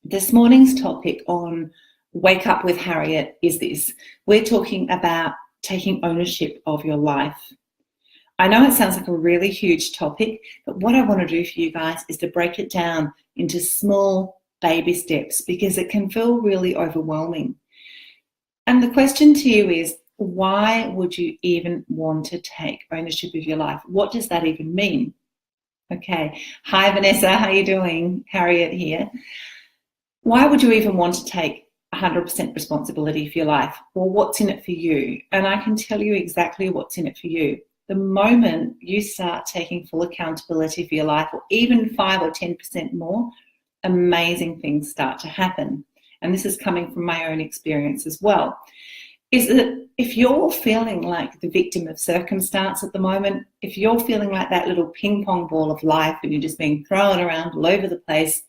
This morning's topic on Wake Up with Harriet is this. We're talking about taking ownership of your life. I know it sounds like a really huge topic, but what I want to do for you guys is to break it down into small baby steps because it can feel really overwhelming. And the question to you is, why would you even want to take ownership of your life? What does that even mean? Okay. Hi, Vanessa. How are you doing? Harriet here. Why would you even want to take 100% responsibility for your life? Well, what's in it for you? And I can tell you exactly what's in it for you. The moment you start taking full accountability for your life, or even 5 or 10% more, amazing things start to happen. And this is coming from my own experience as well. Is that if you're feeling like the victim of circumstance at the moment, if you're feeling like that little ping pong ball of life and you're just being thrown around all over the place,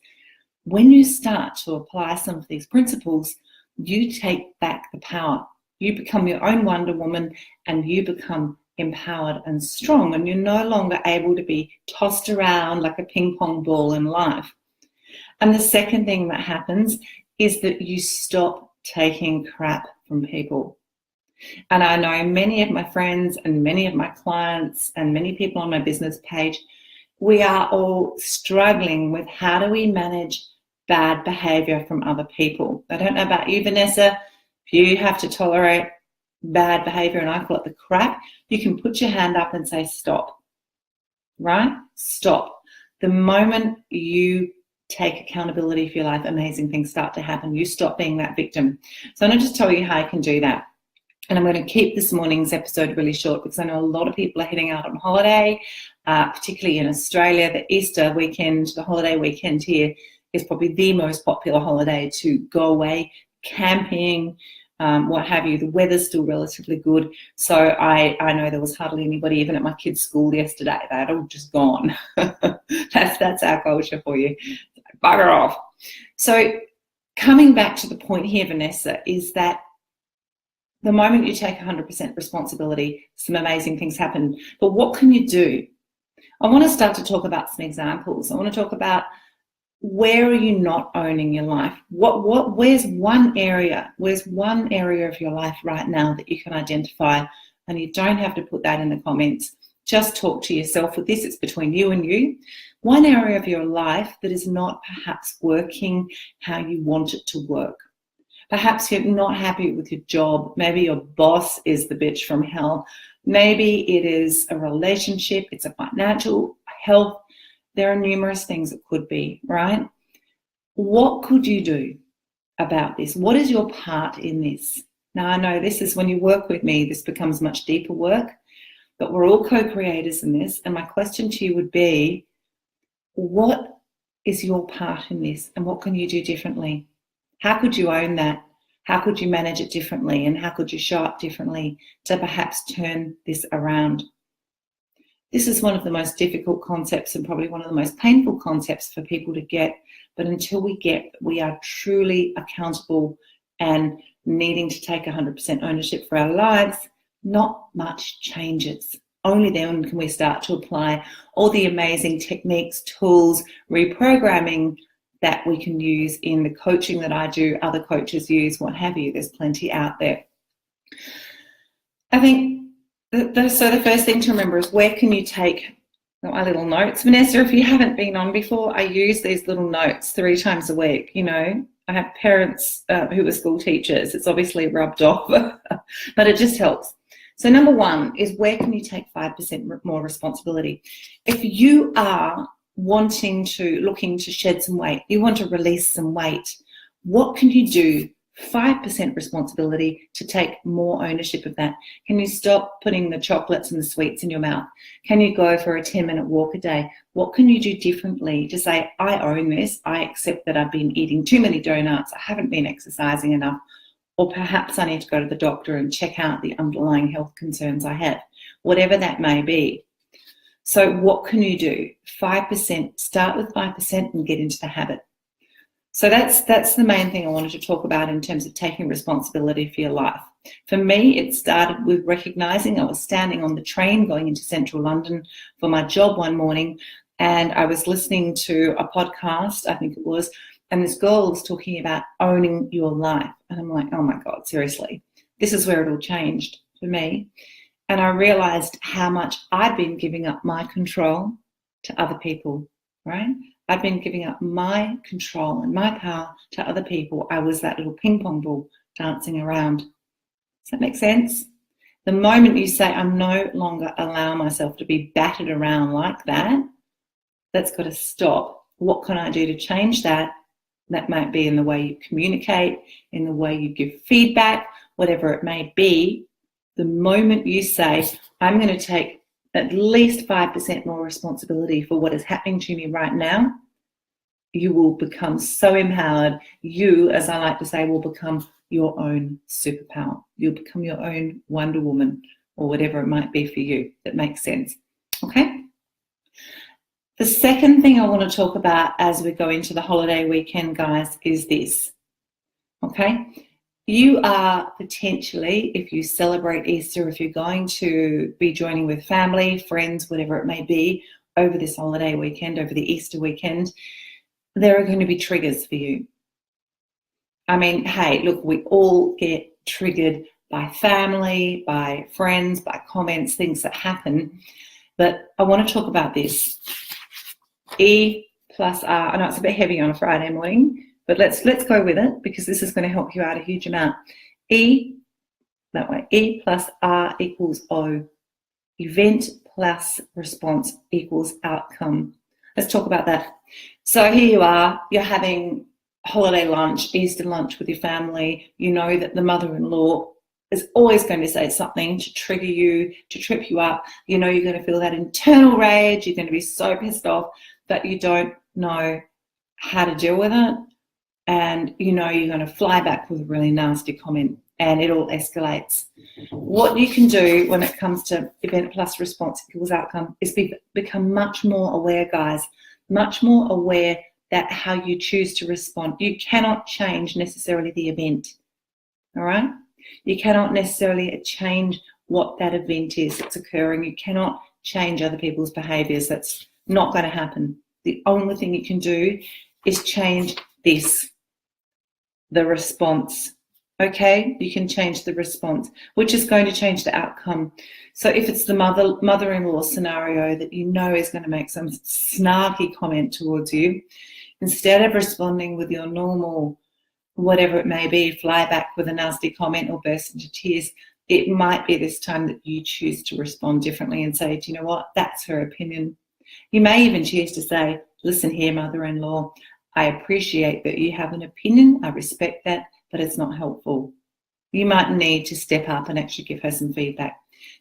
when you start to apply some of these principles, you take back the power. You become your own Wonder Woman and you become empowered and strong, and you're no longer able to be tossed around like a ping pong ball in life. And the second thing that happens is that you stop taking crap from people. And I know many of my friends and many of my clients and many people on my business page, we are all struggling with how do we manage bad behavior from other people. I don't know about you, Vanessa. If you have to tolerate bad behavior, and I call it the crap, you can put your hand up and say stop, right? Stop. The moment you take accountability for your life, amazing things start to happen. You stop being that victim. So I'm going to just tell you how you can do that. And I'm going to keep this morning's episode really short because I know a lot of people are heading out on holiday, particularly in Australia. The Easter weekend, the holiday weekend here, is probably the most popular holiday to go away, camping, what have you. The weather's still relatively good. So I know there was hardly anybody even at my kids' school yesterday. They'd all just gone. That's our culture for you. Bugger off. So coming back to the point here, Vanessa, is that the moment you take 100% responsibility, some amazing things happen. But what can you do? I want to start to talk about some examples. I want to talk about where are you not owning your life? Where's one area of your life right now that you can identify? And you don't have to put that in the comments. Just talk to yourself with this. It's between you and you. One area of your life that is not perhaps working how you want it to work. Perhaps you're not happy with your job. Maybe your boss is the bitch from hell. Maybe it is a relationship. It's a financial health. There are numerous things it could be, right? What could you do about this? What is your part in this? Now, I know this is when you work with me, this becomes much deeper work, but we're all co-creators in this. And my question to you would be, what is your part in this? And what can you do differently? How could you own that? How could you manage it differently? And how could you show up differently to perhaps turn this around? This is one of the most difficult concepts and probably one of the most painful concepts for people to get. But until we are truly accountable and needing to take 100% ownership for our lives, not much changes. Only then can we start to apply all the amazing techniques, tools, reprogramming that we can use in the coaching that I do, other coaches use, what have you. There's plenty out there. I think so the first thing to remember is where can you take my little notes. Vanessa, if you haven't been on before, I use these little notes 3 times a week. You know, I have parents who are school teachers. It's obviously rubbed off, but it just helps. So number 1 is where can you take 5% more responsibility? If you are looking to shed some weight, you want to release some weight, what can you do? 5% responsibility to take more ownership of that. Can you stop putting the chocolates and the sweets in your mouth? Can you go for a 10-minute walk a day? What can you do differently to say, I own this, I accept that I've been eating too many donuts, I haven't been exercising enough, or perhaps I need to go to the doctor and check out the underlying health concerns I have, whatever that may be. So what can you do? 5%, start with 5% and get into the habit. So that's the main thing I wanted to talk about in terms of taking responsibility for your life. For me, it started with recognizing I was standing on the train going into central London for my job one morning, and I was listening to a podcast, I think it was, And this girl was talking about owning your life. And I'm like, oh my God, seriously. This is where it all changed for me. And I realized how much I'd been giving up my control to other people, right? I'd been giving up my control and my power to other people. I was that little ping pong ball dancing around. Does that make sense? The moment you say, I'm no longer allowing myself to be battered around like that, that's got to stop. What can I do to change that? That might be in the way you communicate, in the way you give feedback, whatever it may be. The moment you say, I'm going to take at least 5% more responsibility for what is happening to me right now, you will become so empowered. You, as I like to say, will become your own superpower. You'll become your own Wonder Woman or whatever it might be for you. That makes sense. Okay? The second thing I want to talk about as we go into the holiday weekend, guys, is this. Okay? You are potentially, if you celebrate Easter, if you're going to be joining with family, friends, whatever it may be, over this holiday weekend, over the Easter weekend, there are going to be triggers for you. I mean, hey, look, we all get triggered by family, by friends, by comments, things that happen. But I want to talk about this. E plus R. I know it's a bit heavy on a Friday morning, but let's go with it because this is going to help you out a huge amount. E, that way. E plus R equals O. Event plus response equals outcome. Let's talk about that. So here you are, you're having holiday lunch, Easter lunch with your family. You know that the mother-in-law is always going to say something to trigger you, to trip you up. You know you're going to feel that internal rage. You're going to be so pissed off that you don't know how to deal with it. And you know you're going to fly back with a really nasty comment and it all escalates. What you can do when it comes to event plus response equals outcome is become much more aware, guys, much more aware that how you choose to respond. You cannot change necessarily the event, all right? You cannot necessarily change what that event is that's occurring. You cannot change other people's behaviors. That's not going to happen. The only thing you can do is change this, the response, okay? You can change the response, which is going to change the outcome. So if it's the mother-in-law scenario that you know is going to make some snarky comment towards you, instead of responding with your normal, whatever it may be, fly back with a nasty comment or burst into tears, it might be this time that you choose to respond differently and say, do you know what, that's her opinion. You may even choose to say, listen here, mother-in-law, I appreciate that you have an opinion, I respect that, but it's not helpful. You might need to step up and actually give her some feedback.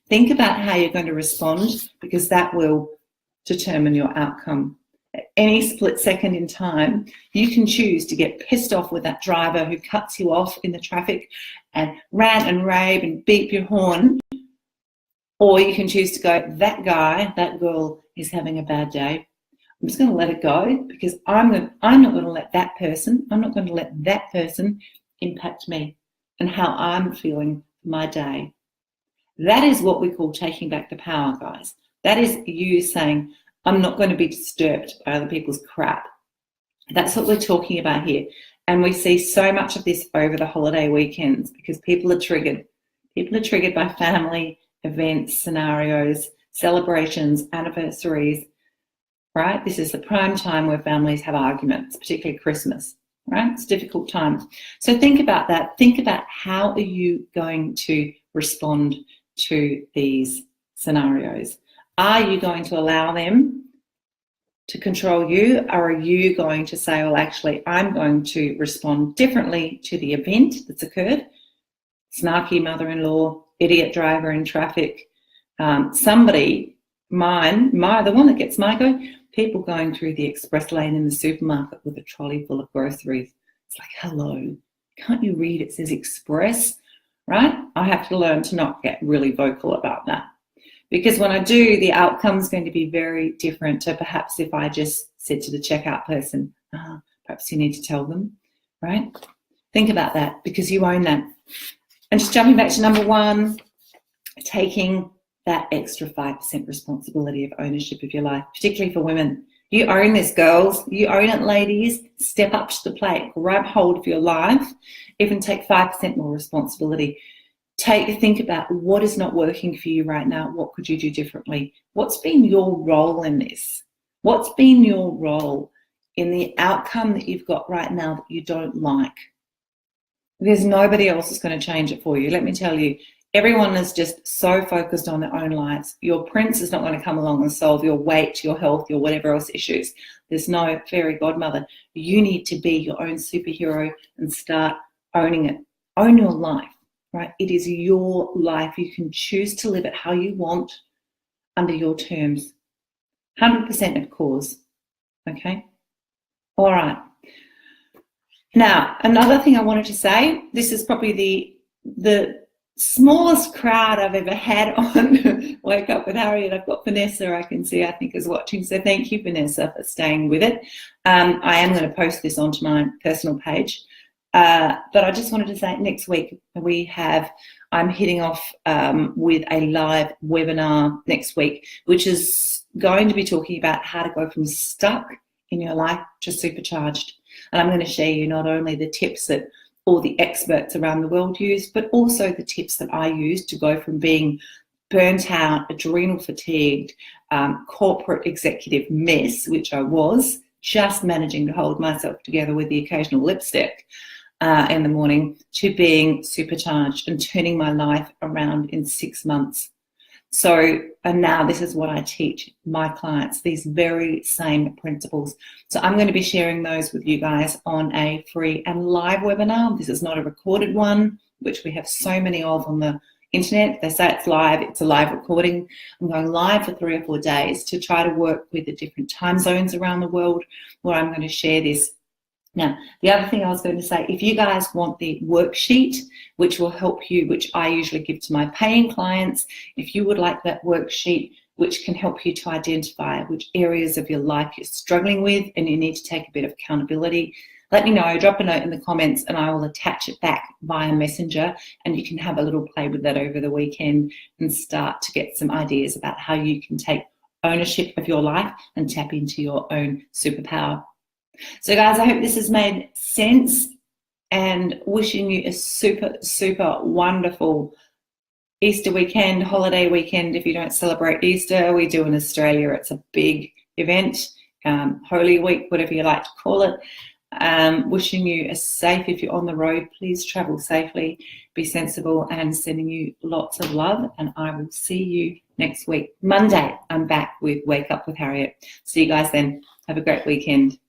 Think about how you're going to respond because that will determine your outcome. At any split second in time, you can choose to get pissed off with that driver who cuts you off in the traffic and rant and rave and beep your horn, or you can choose to go, that guy, that girl is having a bad day. I'm just going to let it go because I'm not going to let that person impact me and how I'm feeling my day. That is what we call taking back the power, guys. That is you saying, I'm not going to be disturbed by other people's crap. That's what we're talking about here. And we see so much of this over the holiday weekends because people are triggered. People are triggered by family, events, scenarios, celebrations, anniversaries, right? This is the prime time where families have arguments, particularly Christmas, right? It's a difficult time. So think about that. Think about how are you going to respond to these scenarios? Are you going to allow them to control you, or are you going to say, well, actually, I'm going to respond differently to the event that's occurred? Snarky mother-in-law, idiot driver in traffic, somebody, the one that gets my go, people going through the express lane in the supermarket with a trolley full of groceries. It's like, hello, can't you read? It says express, right? I have to learn to not get really vocal about that. Because when I do, the outcome's going to be very different to perhaps if I just said to the checkout person, perhaps you need to tell them, right? Think about that because you own that. And just jumping back to number one, taking that extra 5% responsibility of ownership of your life, particularly for women. You own this, girls. You own it, ladies. Step up to the plate. Grab hold of your life. Even take 5% more responsibility. Think about what is not working for you right now. What could you do differently? What's been your role in this? What's been your role in the outcome that you've got right now that you don't like? There's nobody else that's going to change it for you. Let me tell you, everyone is just so focused on their own lives. Your prince is not going to come along and solve your weight, your health, your whatever else issues. There's no fairy godmother. You need to be your own superhero and start owning it. Own your life, right? It is your life. You can choose to live it how you want under your terms. 100% of course, okay? All right. Now, another thing I wanted to say, this is probably the smallest crowd I've ever had on Wake Up with Harriet. I've got Vanessa, I can see, I think, is watching. So thank you, Vanessa, for staying with it. I am going to post this onto my personal page. But I just wanted to say next week I'm hitting off with a live webinar next week, which is going to be talking about how to go from stuck in your life to supercharged. And I'm going to share you not only the tips that all the experts around the world use, but also the tips that I use to go from being burnt out, adrenal fatigued, corporate executive mess, which I was, just managing to hold myself together with the occasional lipstick in the morning, to being supercharged and turning my life around in 6 months. So, and now this is what I teach my clients, these very same principles. So I'm going to be sharing those with you guys on a free and live webinar. This is not a recorded one, which we have so many of on the internet. They say it's live, it's a live recording. I'm going live for 3 or 4 days to try to work with the different time zones around the world where I'm going to share this. Now, the other thing I was going to say, if you guys want the worksheet, which will help you, which I usually give to my paying clients, if you would like that worksheet, which can help you to identify which areas of your life you're struggling with and you need to take a bit of accountability, let me know, drop a note in the comments and I will attach it back via Messenger, and you can have a little play with that over the weekend and start to get some ideas about how you can take ownership of your life and tap into your own superpower. So guys, I hope this has made sense, and wishing you a super, super wonderful Easter weekend, holiday weekend. If you don't celebrate Easter, we do in Australia. It's a big event, Holy Week, whatever you like to call it. Wishing you a safe, if you're on the road, please travel safely, be sensible, and sending you lots of love. And I will see you next week. Monday, I'm back with Wake Up with Harriet. See you guys then. Have a great weekend.